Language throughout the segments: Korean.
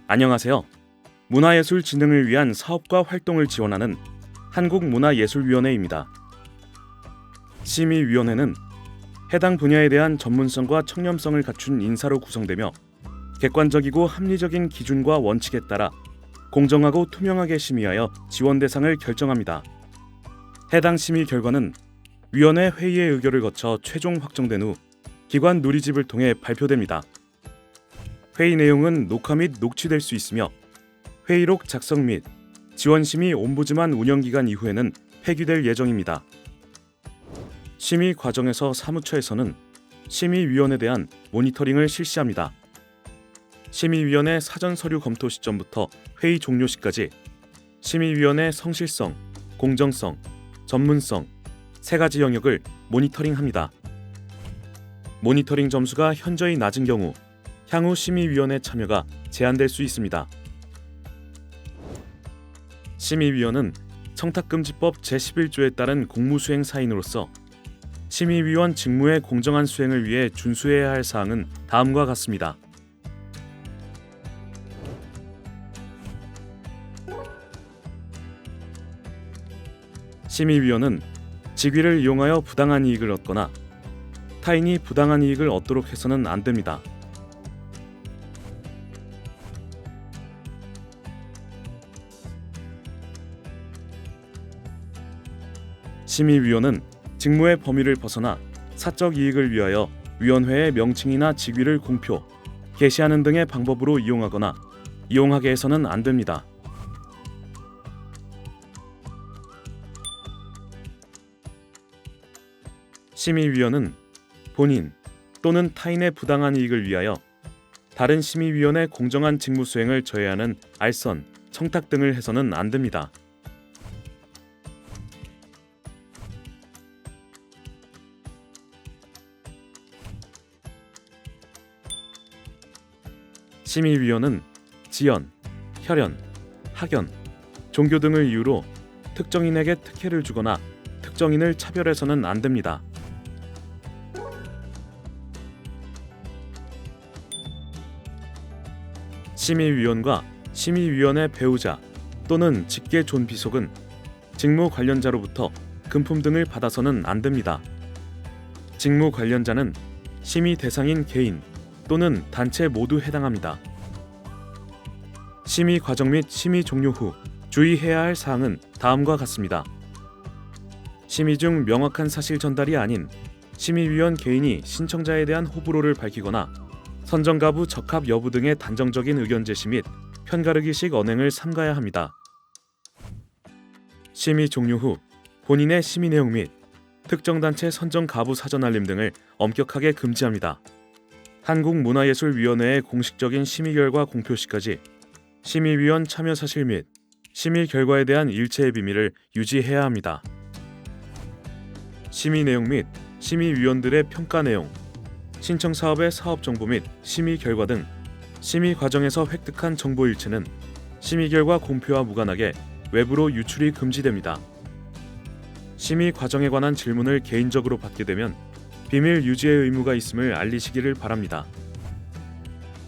안녕하세요. 문화예술 진흥을 위한 사업과 활동을 지원하는 한국문화예술위원회입니다. 심의위원회는 해당 분야에 대한 전문성과 청렴성을 갖춘 인사로 구성되며 객관적이고 합리적인 기준과 원칙에 따라 공정하고 투명하게 심의하여 지원 대상을 결정합니다. 해당 심의 결과는 위원회 회의의 의결을 거쳐 최종 확정된 후 기관 누리집을 통해 발표됩니다. 회의 내용은 녹화 및 녹취될 수 있으며 회의록 작성 및 지원심의 옴부즈만 운영기간 이후에는 폐기될 예정입니다. 심의 과정에서 사무처에서는 심의위원에 대한 모니터링을 실시합니다. 심의위원회 사전 서류 검토 시점부터 회의 종료 시까지 심의위원회 성실성, 공정성, 전문성 3가지 영역을 모니터링합니다. 모니터링 점수가 현저히 낮은 경우 향후 심의위원회 참여가 제한될 수 있습니다. 심의위원은 청탁금지법 제11조에 따른 공무수행 사인으로서 심의위원 직무의 공정한 수행을 위해 준수해야 할 사항은 다음과 같습니다. 심의위원은 직위를 이용하여 부당한 이익을 얻거나 타인이 부당한 이익을 얻도록 해서는 안 됩니다. 심의위원은 직무의 범위를 벗어나 사적 이익을 위하여 위원회의 명칭이나 직위를 공표, 게시하는 등의 방법으로 이용하거나 이용하게 해서는 안 됩니다. 심의위원은 본인 또는 타인의 부당한 이익을 위하여 다른 심의위원의 공정한 직무 수행을 저해하는 알선, 청탁 등을 해서는 안 됩니다. 심의위원은 지연, 혈연, 학연, 종교 등을 이유로 특정인에게 특혜를 주거나 특정인을 차별해서는 안 됩니다. 심의위원과 심의위원의 배우자 또는 직계 존비속은 직무 관련자로부터 금품 등을 받아서는 안 됩니다. 직무 관련자는 심의 대상인 개인 또는 단체 모두 해당합니다. 심의 과정 및 심의 종료 후 주의해야 할 사항은 다음과 같습니다. 심의 중 명확한 사실 전달이 아닌 심의위원 개인이 신청자에 대한 호불호를 밝히거나 선정가부 적합 여부 등의 단정적인 의견 제시 및 편가르기식 언행을 삼가야 합니다. 심의 종료 후 본인의 심의 내용 및 특정 단체 선정 가부 사전 알림 등을 엄격하게 금지합니다. 한국문화예술위원회의 공식적인 심의 결과 공표 시까지 심의위원 참여 사실 및 심의 결과에 대한 일체의 비밀을 유지해야 합니다. 심의 내용 및 심의위원들의 평가 내용, 신청 사업의 사업 정보 및 심의 결과 등 심의 과정에서 획득한 정보 일체는 심의 결과 공표와 무관하게 외부로 유출이 금지됩니다. 심의 과정에 관한 질문을 개인적으로 받게 되면 비밀 유지의 의무가 있음을 알리시기를 바랍니다.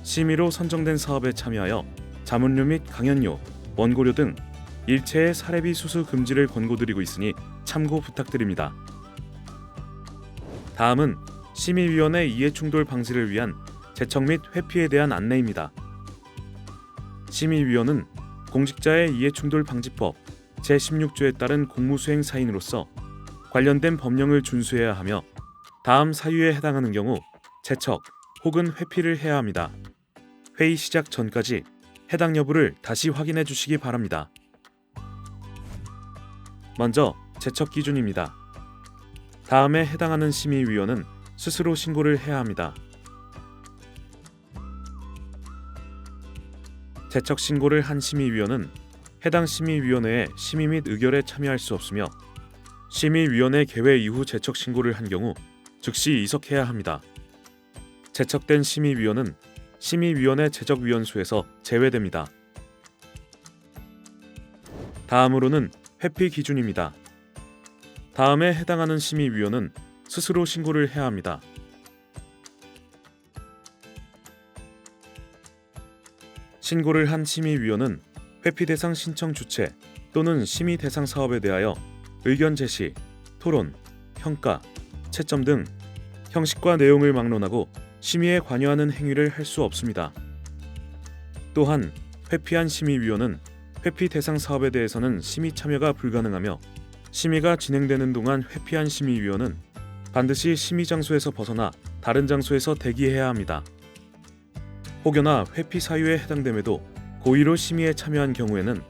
심의로 선정된 사업에 참여하여 자문료 및 강연료, 원고료 등 일체의 사례비 수수 금지를 권고드리고 있으니 참고 부탁드립니다. 다음은 심의위원회 이해충돌 방지를 위한 제척 및 회피에 대한 안내입니다. 심의위원은 공직자의 이해충돌 방지법 제16조에 따른 공무수행 사인으로서 관련된 법령을 준수해야 하며 다음 사유에 해당하는 경우 제척 혹은 회피를 해야 합니다. 회의 시작 전까지 해당 여부를 다시 확인해 주시기 바랍니다. 먼저 제척 기준입니다. 다음에 해당하는 심의위원은 스스로 신고를 해야 합니다. 제척 신고를 한 심의위원은 해당 심의위원회의 심의 및 의결에 참여할 수 없으며 심의위원회 개회 이후 제척 신고를 한 경우 즉시 이석해야 합니다. 제척된 심의위원은 심의위원회 제적위원수에서 제외됩니다. 다음으로는 회피 기준입니다. 다음에 해당하는 심의위원은 스스로 신고를 해야 합니다. 신고를 한 심의위원은 회피 대상 신청 주체 또는 심의 대상 사업에 대하여 의견 제시, 토론, 평가, 채점 등 형식과 내용을 막론하고 심의에 관여하는 행위를 할 수 없습니다. 또한 회피한 심의위원은 회피 대상 사업에 대해서는 심의 참여가 불가능하며 심의가 진행되는 동안 회피한 심의위원은 반드시 심의 장소에서 벗어나 다른 장소에서 대기해야 합니다. 혹여나 회피 사유에 해당됨에도 고의로 심의에 참여한 경우에는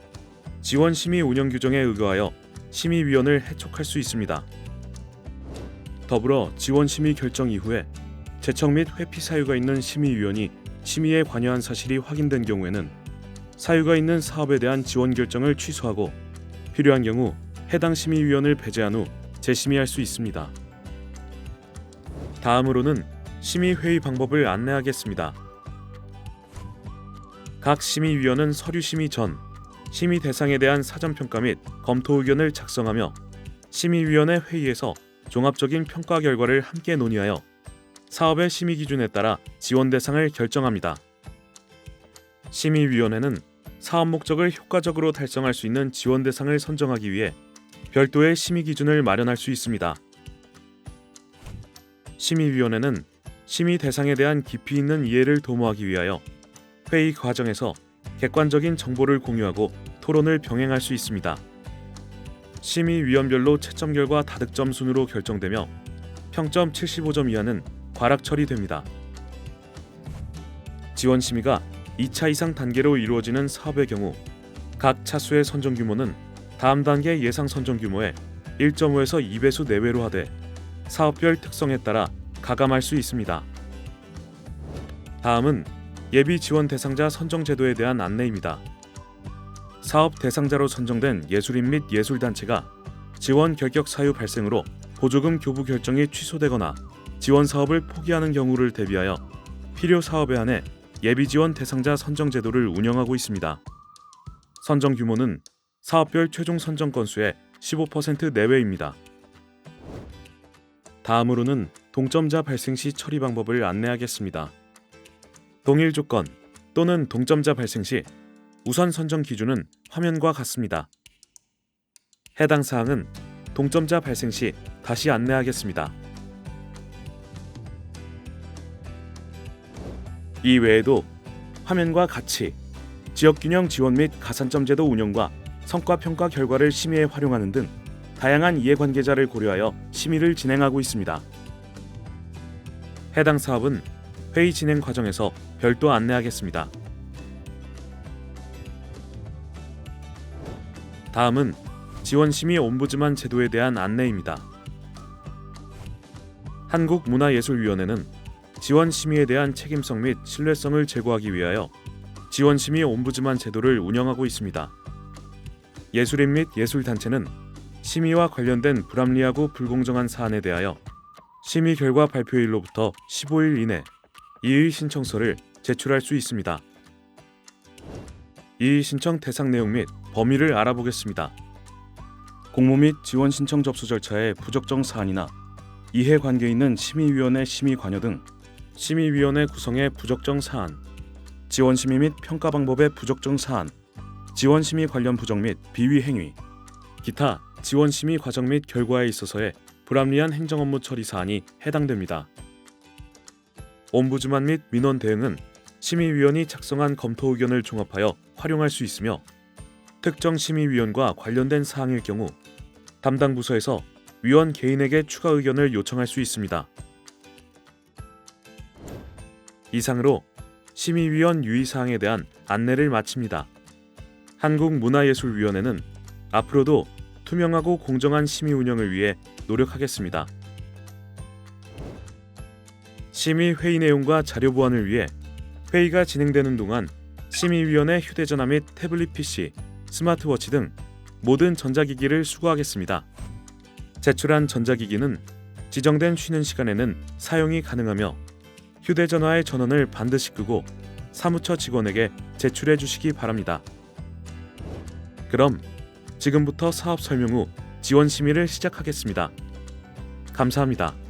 지원 심의 운영 규정에 의거하여 심의위원을 해촉할 수 있습니다. 더불어 지원 심의 결정 이후에 제청 및 회피 사유가 있는 심의위원이 심의에 관여한 사실이 확인된 경우에는 사유가 있는 사업에 대한 지원 결정을 취소하고 필요한 경우 해당 심의위원을 배제한 후 재심의할 수 있습니다. 다음으로는 심의회의 방법을 안내하겠습니다. 각 심의위원은 서류 심의 전 심의 대상에 대한 사전평가 및 검토 의견을 작성하며 심의위원회 회의에서 종합적인 평가 결과를 함께 논의하여 사업의 심의 기준에 따라 지원 대상을 결정합니다. 심의위원회는 사업 목적을 효과적으로 달성할 수 있는 지원 대상을 선정하기 위해 별도의 심의 기준을 마련할 수 있습니다. 심의위원회는 심의 대상에 대한 깊이 있는 이해를 도모하기 위하여 회의 과정에서 객관적인 정보를 공유하고 토론을 병행할 수 있습니다. 심의위원별로 채점 결과 다득점 순으로 결정되며 평점 75점 이하는 과락 처리됩니다. 지원 심의가 2차 이상 단계로 이루어지는 사업의 경우 각 차수의 선정 규모는 다음 단계 예상 선정 규모의 1.5에서 2배수 내외로 하되 사업별 특성에 따라 가감할 수 있습니다. 다음은 예비 지원 대상자 선정 제도에 대한 안내입니다. 사업 대상자로 선정된 예술인 및 예술단체가 지원 결격 사유 발생으로 보조금 교부 결정이 취소되거나 지원 사업을 포기하는 경우를 대비하여 필요 사업에 한해 예비 지원 대상자 선정 제도를 운영하고 있습니다. 선정 규모는 사업별 최종 선정 건수의 15% 내외입니다. 다음으로는 동점자 발생 시 처리 방법을 안내하겠습니다. 동일 조건 또는 동점자 발생 시 우선 선정 기준은 화면과 같습니다. 해당 사항은 동점자 발생 시 다시 안내하겠습니다. 이 외에도 화면과 같이 지역균형 지원 및 가산점 제도 운영과 성과평가 결과를 심의에 활용하는 등 다양한 이해관계자를 고려하여 심의를 진행하고 있습니다. 해당 사업은 회의 진행 과정에서 별도 안내하겠습니다. 다음은 지원심의 옴부즈만 제도에 대한 안내입니다. 한국문화예술위원회는 지원심의에 대한 책임성 및 신뢰성을 제고하기 위하여 지원심의 옴부즈만 제도를 운영하고 있습니다. 예술인 및 예술단체는 심의와 관련된 불합리하고 불공정한 사안에 대하여 심의 결과 발표일로부터 15일 이내 이의 신청서를 제출할 수 있습니다. 이의 신청 대상 내용 및 범위를 알아보겠습니다. 공모 및 지원 신청 접수 절차의 부적정 사안이나 이해관계 있는 심의위원회 심의 관여 등 심의위원회 구성의 부적정 사안, 지원심의 및 평가 방법의 부적정 사안, 지원심의 관련 부정 및 비위 행위, 기타 지원심의 과정 및 결과에 있어서의 불합리한 행정업무 처리 사안이 해당됩니다. 옴부즈만 및 민원 대응은 심의위원이 작성한 검토 의견을 종합하여 활용할 수 있으며 특정 심의위원과 관련된 사항일 경우 담당 부서에서 위원 개인에게 추가 의견을 요청할 수 있습니다. 이상으로 심의위원 유의사항에 대한 안내를 마칩니다. 한국문화예술위원회는 앞으로도 투명하고 공정한 심의 운영을 위해 노력하겠습니다. 심의 회의 내용과 자료 보완을 위해 회의가 진행되는 동안 심의위원회 휴대전화 및 태블릿 PC, 스마트워치 등 모든 전자기기를 수거하겠습니다. 제출한 전자기기는 지정된 쉬는 시간에는 사용이 가능하며 휴대전화의 전원을 반드시 끄고 사무처 직원에게 제출해 주시기 바랍니다. 그럼 지금부터 사업 설명 후 지원 심의를 시작하겠습니다. 감사합니다.